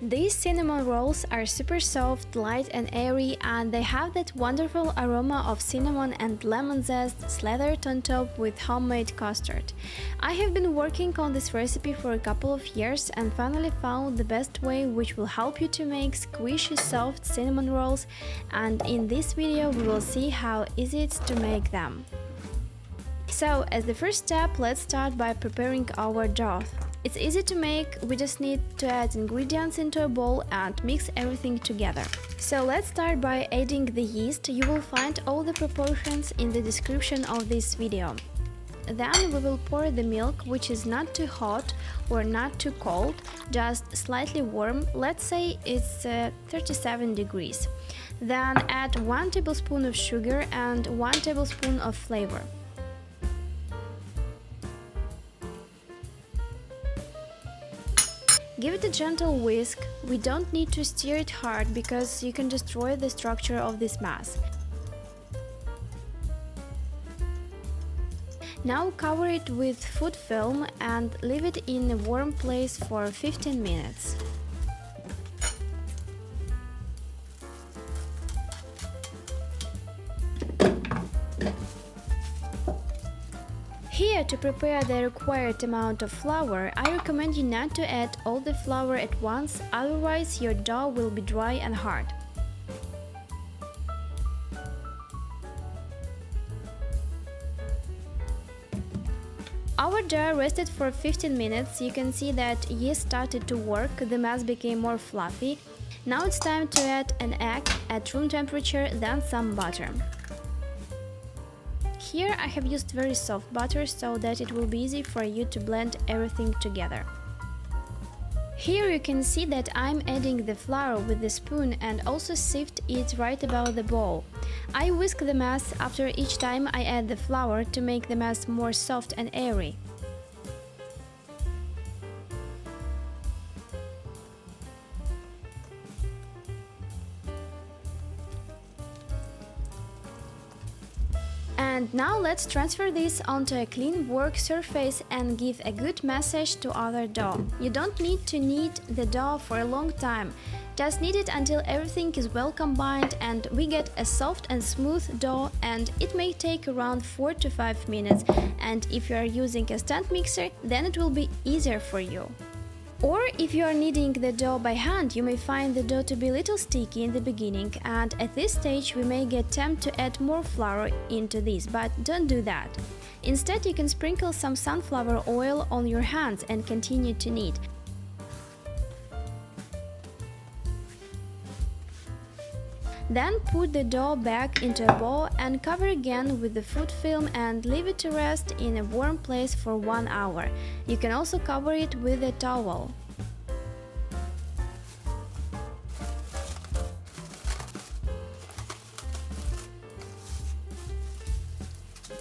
These cinnamon rolls are super soft, light and airy, and they have that wonderful aroma of cinnamon and lemon zest slathered on top with homemade custard. I have been working on this recipe for a couple of years and finally found the best way which will help you to make squishy soft cinnamon rolls, and in this video we will see how easy it's to make them. So, as the first step, let's start by preparing our dough. It's easy to make, we just need to add ingredients into a bowl and mix everything together. So let's start by adding the yeast. You will find all the proportions in the description of this video. Then we will pour the milk, which is not too hot or not too cold, just slightly warm, let's say it's 37 degrees. Then add 1 tablespoon of sugar and 1 tablespoon of flavor. Give it a gentle whisk. We don't need to stir it hard because you can destroy the structure of this mass. Now cover it with food film and leave it in a warm place for 15 minutes. Here, to prepare the required amount of flour, I recommend you not to add all the flour at once, otherwise your dough will be dry and hard. Our dough rested for 15 minutes. You can see that yeast started to work, the mass became more fluffy. Now it's time to add an egg at room temperature, then some butter. Here I have used very soft butter so that it will be easy for you to blend everything together. Here you can see that I'm adding the flour with the spoon and also sift it right above the bowl. I whisk the mass after each time I add the flour to make the mass more soft and airy. And now let's transfer this onto a clean work surface and give a good massage to our dough. You don't need to knead the dough for a long time, just knead it until everything is well combined and we get a soft and smooth dough, and it may take around 4 to 5 minutes, and if you are using a stand mixer then it will be easier for you. Or if you are kneading the dough by hand, you may find the dough to be a little sticky in the beginning, and at this stage we may get tempted to add more flour into this, but don't do that. Instead, you can sprinkle some sunflower oil on your hands and continue to knead. Then put the dough back into a bowl and cover again with the food film and leave it to rest in a warm place for 1 hour. You can also cover it with a towel.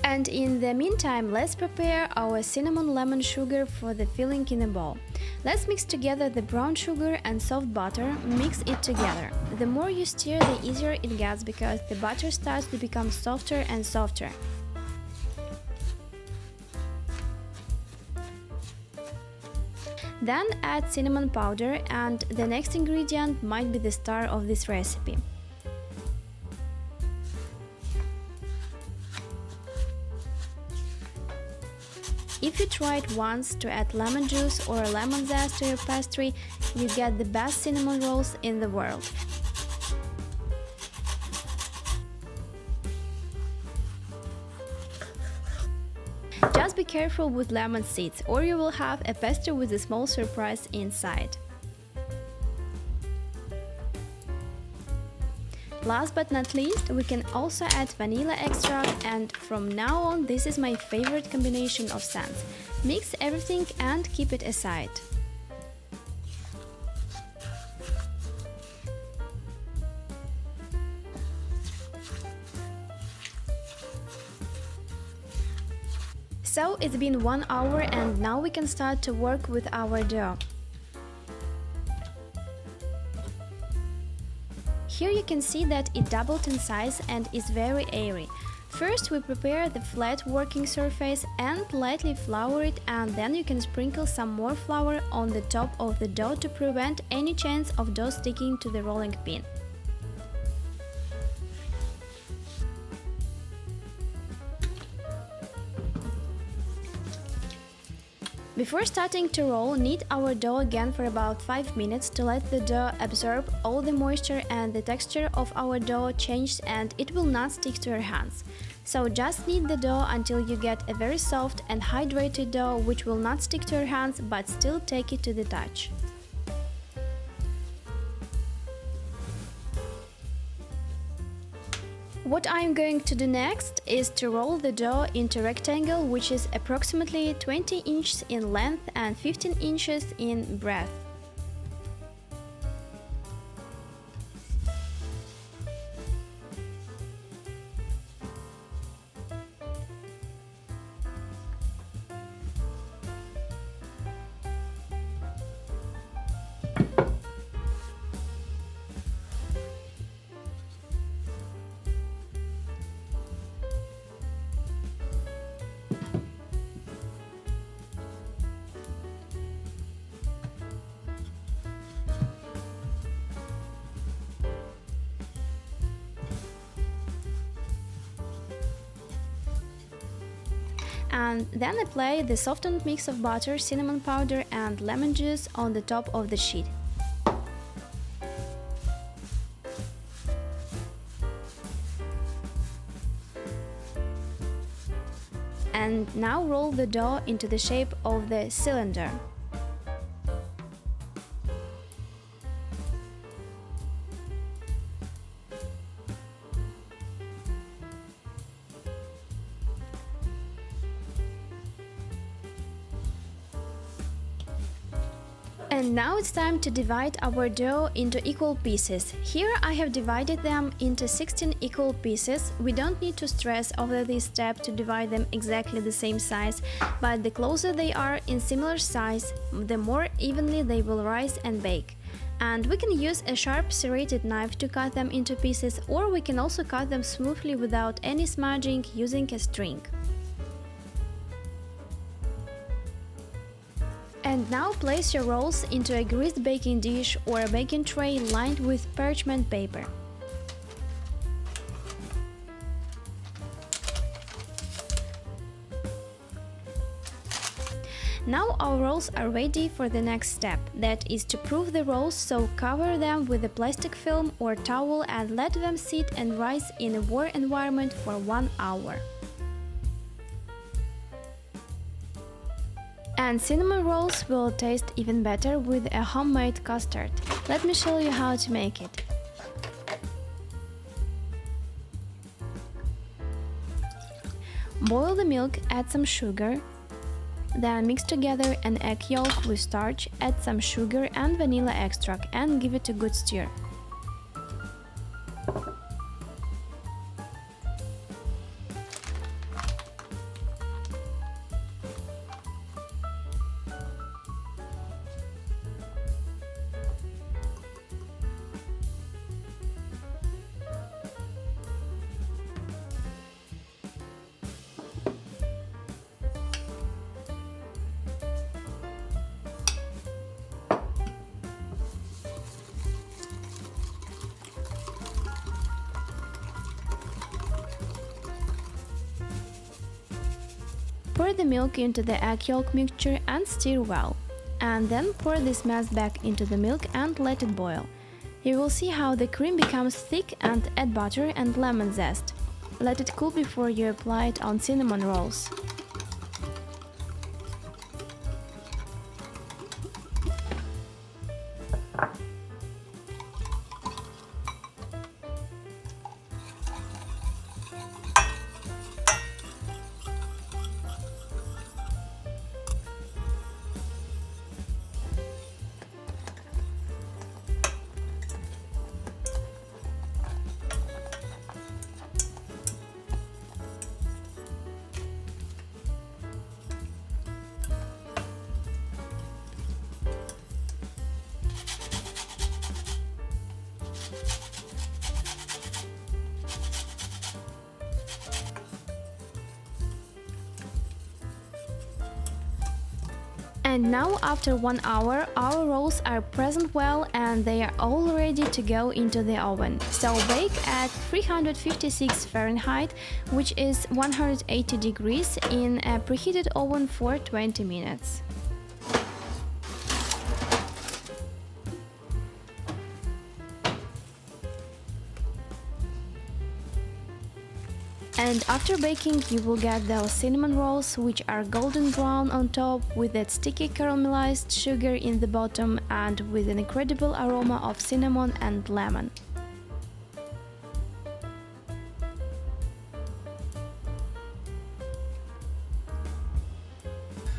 And in the meantime, let's prepare our cinnamon lemon sugar for the filling in a bowl. Let's mix together the brown sugar and soft butter, mix it together. The more you stir, the easier it gets because the butter starts to become softer and softer. Then add cinnamon powder, and the next ingredient might be the star of this recipe. If you tried once to add lemon juice or lemon zest to your pastry, you get the best cinnamon rolls in the world. Just be careful with lemon seeds, or you will have a pastry with a small surprise inside. Last but not least, we can also add vanilla extract, and from now on this is my favorite combination of scents. Mix everything and keep it aside. So it's been 1 hour and now we can start to work with our dough. Here you can see that it doubled in size and is very airy. First we prepare the flat working surface and lightly flour it, and then you can sprinkle some more flour on the top of the dough to prevent any chance of dough sticking to the rolling pin. Before starting to roll, knead our dough again for about 5 minutes to let the dough absorb all the moisture and the texture of our dough changes, and it will not stick to your hands. So just knead the dough until you get a very soft and hydrated dough which will not stick to your hands but still take it to the touch. What I'm going to do next is to roll the dough into a rectangle which is approximately 20 inches in length and 15 inches in breadth. And then apply the softened mix of butter, cinnamon powder and lemon juice on the top of the sheet. And now roll the dough into the shape of the cylinder. And now it's time to divide our dough into equal pieces. Here I have divided them into 16 equal pieces. We don't need to stress over this step to divide them exactly the same size, but the closer they are in similar size, the more evenly they will rise and bake. And we can use a sharp serrated knife to cut them into pieces, or we can also cut them smoothly without any smudging using a string. And now place your rolls into a greased baking dish or a baking tray lined with parchment paper. Now our rolls are ready for the next step, that is to proof the rolls, so cover them with a plastic film or towel and let them sit and rise in a warm environment for 1 hour. And cinnamon rolls will taste even better with a homemade custard. Let me show you how to make it. Boil the milk, add some sugar, then mix together an egg yolk with starch, add some sugar and vanilla extract and give it a good stir. Pour the milk into the egg yolk mixture and stir well. And then pour this mass back into the milk and let it boil. You will see how the cream becomes thick, and add butter and lemon zest. Let it cool before you apply it on cinnamon rolls. And now after 1 hour, our rolls are present well and they are all ready to go into the oven. So bake at 356 Fahrenheit, which is 180 degrees, in a preheated oven for 20 minutes. And after baking, you will get those cinnamon rolls, which are golden brown on top, with that sticky caramelized sugar in the bottom and with an incredible aroma of cinnamon and lemon.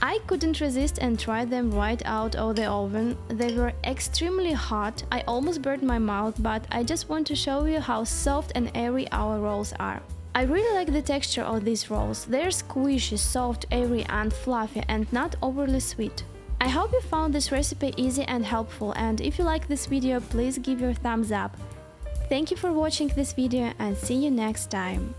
I couldn't resist and tried them right out of the oven. They were extremely hot. I almost burned my mouth, but I just want to show you how soft and airy our rolls are. I really like the texture of these rolls. They're squishy, soft, airy and fluffy and not overly sweet. I hope you found this recipe easy and helpful, and if you like this video, please give your thumbs up. Thank you for watching this video and see you next time.